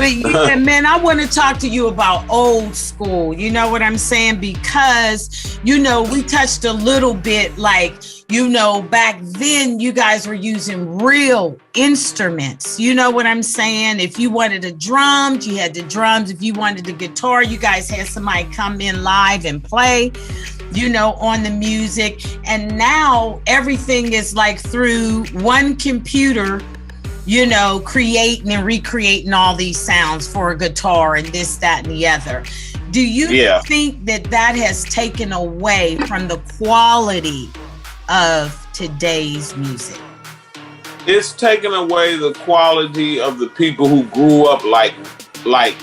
But yeah, man, I want to talk to you about old school. You know what I'm saying? Because, we touched a little bit like, back then you guys were using real instruments. You know what I'm saying? If you wanted a drum, you had the drums. If you wanted the guitar, you guys had somebody come in live and play, on the music. And now everything is like through one computer, creating and recreating all these sounds for a guitar and this, that, and the other. Do you think that has taken away from the quality of today's music? It's taken away the quality of the people who grew up like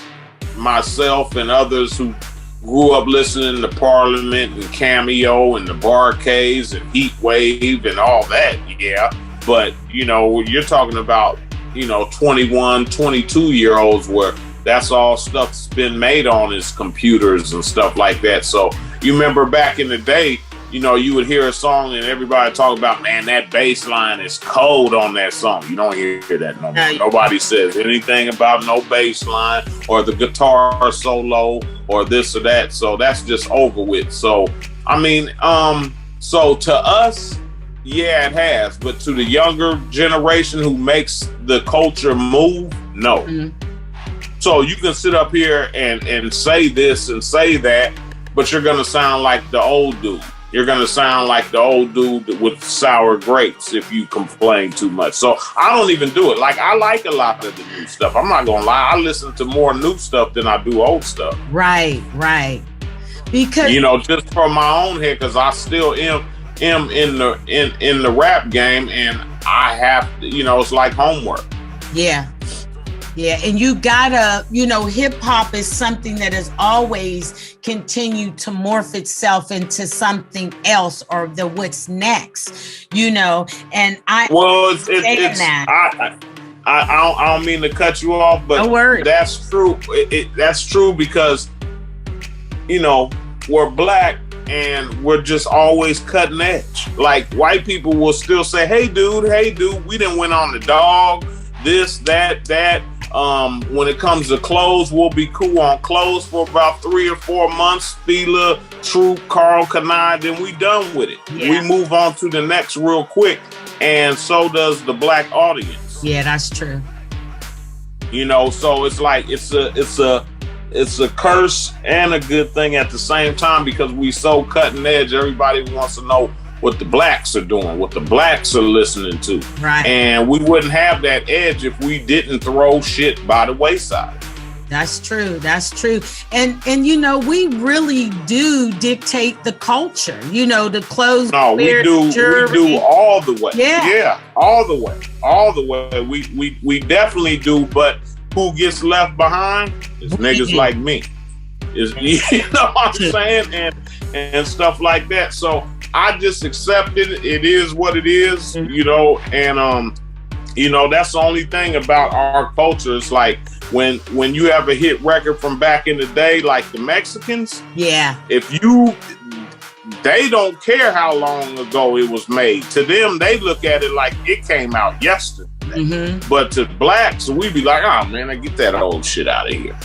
myself and others who grew up listening to Parliament and Cameo and the Barcades and Heat Wave and all that. Yeah. But, you're talking about, 21, 22-year-olds where that's all stuff's been made on is computers and stuff like that. So you remember back in the day, you would hear a song and everybody talk about, man, that bass line is cold on that song. You don't hear that no more. Nobody says anything about no bass line or the guitar solo or this or that. So that's just over with. So, so to us, yeah, it has. But to the younger generation who makes the culture move, no. Mm-hmm. So you can sit up here and say this and say that, but you're going to sound like the old dude. You're going to sound like the old dude with sour grapes if you complain too much. So I don't even do it. Like, I like a lot of the new stuff. I'm not going to lie. I listen to more new stuff than I do old stuff. Right. Because, just for my own head, because I still am in the rap game, and I have to, it's like homework. Yeah. And you gotta, hip hop is something that has always continued to morph itself into something else or the what's next, and I I don't mean to cut you off, but that's true. That's true because, we're black and we're just always cutting edge. Like, white people will still say, hey dude, we done went on the dog, this, that. When it comes to clothes, we'll be cool on clothes for about 3 or 4 months. Fila, Troop, Carl Kanai, then we done with it. Yeah. We move on to the next real quick, and so does the black audience. Yeah, that's true. So it's like it's a curse and a good thing at the same time because we so cutting edge. Everybody wants to know what the blacks are doing, what the blacks are listening to. Right. And we wouldn't have that edge if we didn't throw shit by the wayside. That's true. And we really do dictate the culture, the clothes. No, we do all the way. Yeah, all the way. We definitely do, but who gets left behind is niggas like me. You know what I'm saying? And stuff like that. So I just accept it. It is what it is, and that's the only thing about our culture. It's like when you have a hit record from back in the day, like the Mexicans. Yeah. They don't care how long ago it was made. To them, they look at it like it came out yesterday. Mm-hmm. But to blacks, we be like, oh man, get that old shit out of here.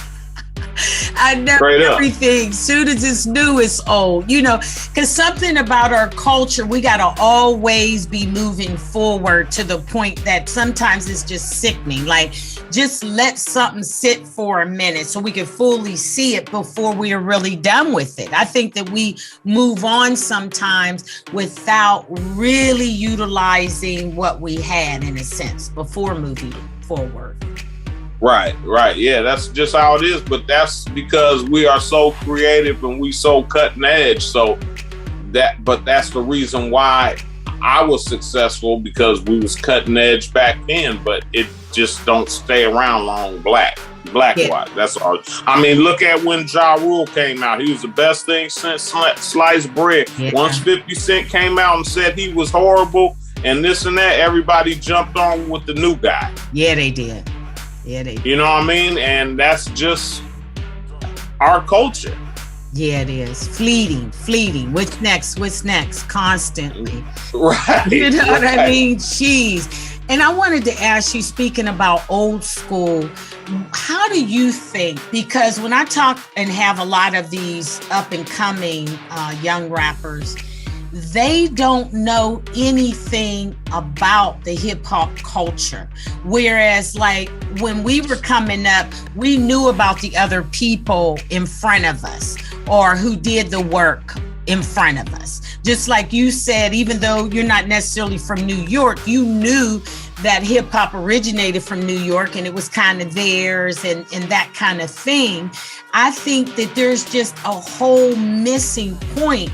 I know everything. Soon as it's new, it's old. Because something about our culture, we got to always be moving forward to the point that sometimes it's just sickening. Like, just let something sit for a minute so we can fully see it before we are really done with it. I think that we move on sometimes without really utilizing what we had, in a sense, before moving forward. Right. Yeah, that's just how it is. But that's because we are so creative and we so cutting edge. But that's the reason why I was successful, because we was cutting edge back then. But it just don't stay around long. Black wise. That's all. I mean, look at when Ja Rule came out. He was the best thing since sliced bread. Yeah. Once 50 Cent came out and said he was horrible and this and that, everybody jumped on with the new guy. Yeah, they did. You know what I mean? And that's just our culture. Yeah, it is. Fleeting. What's next? Constantly. Right. You know what I mean? Jeez. And I wanted to ask you, speaking about old school, how do you think, because when I talk and have a lot of these up and coming young rappers, they don't know anything about the hip hop culture. Whereas like when we were coming up, we knew about the other people in front of us or who did the work in front of us. Just like you said, even though you're not necessarily from New York, you knew that hip hop originated from New York and it was kind of theirs and that kind of thing. I think that there's just a whole missing point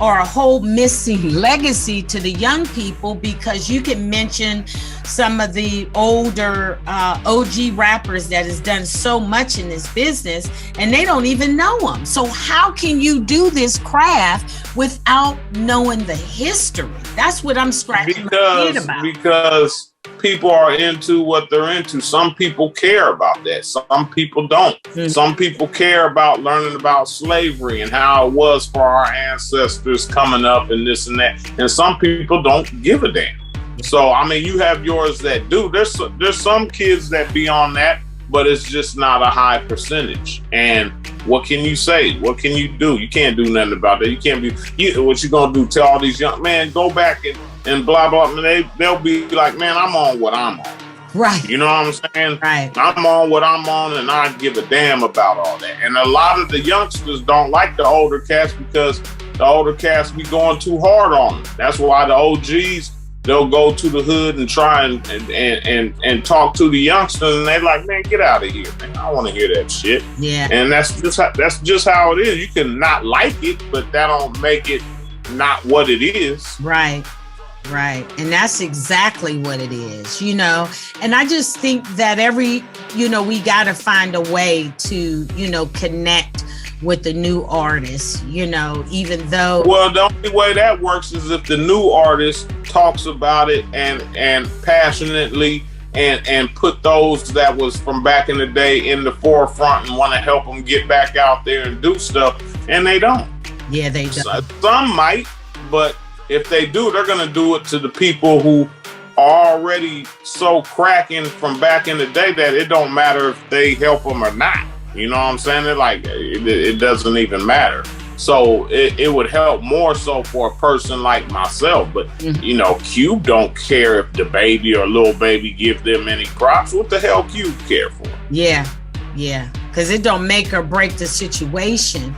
or a whole missing legacy to the young people, because you can mention some of the older OG rappers that has done so much in this business and they don't even know them. So how can you do this craft without knowing the history? That's what I'm scratching my head about. Because people are into what they're into. Some people care about that. Some people don't. Mm-hmm. Some people care about learning about slavery and how it was for our ancestors coming up and this and that. And some people don't give a damn. So, I mean, you have yours that do. There's some kids that be on that, but it's just not a high percentage. And what can you say? What can you do? You can't do nothing about that. You can't be, what you gonna do? Tell all these young man, go back and blah, blah. And they'll be like, man, I'm on what I'm on. Right. You know what I'm saying? Right. I'm on what I'm on and I give a damn about all that. And a lot of the youngsters don't like the older cats because the older cats be going too hard on them. That's why the OGs, they'll go to the hood and try and talk to the youngsters, and they're like, man, get out of here, man. I don't want to hear that shit. Yeah. And that's just how it is. You can not like it, but that don't make it not what it is. Right. Right. And that's exactly what it is, you know. And I just think that we got to find a way to, connect with the new artists, even though. Well, the only way that works is if the new artist talks about it and passionately and put those that was from back in the day in the forefront and want to help them get back out there and do stuff. And they don't. Yeah, they don't. Some might, but if they do, they're going to do it to the people who are already so cracking from back in the day that it don't matter if they help them or not. You know what I'm saying? It doesn't even matter. So it would help more so for a person like myself. But, Cube don't care if the baby or little baby give them any props. What the hell Cube care for? Yeah. Because it don't make or break the situation.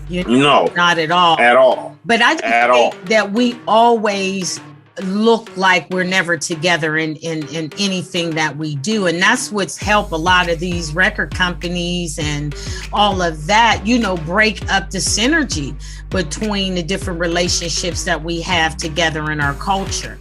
No. Not at all. At all. But I just think that we always look like we're never together in anything that we do. And that's what's helped a lot of these record companies and all of that, break up the synergy between the different relationships that we have together in our culture.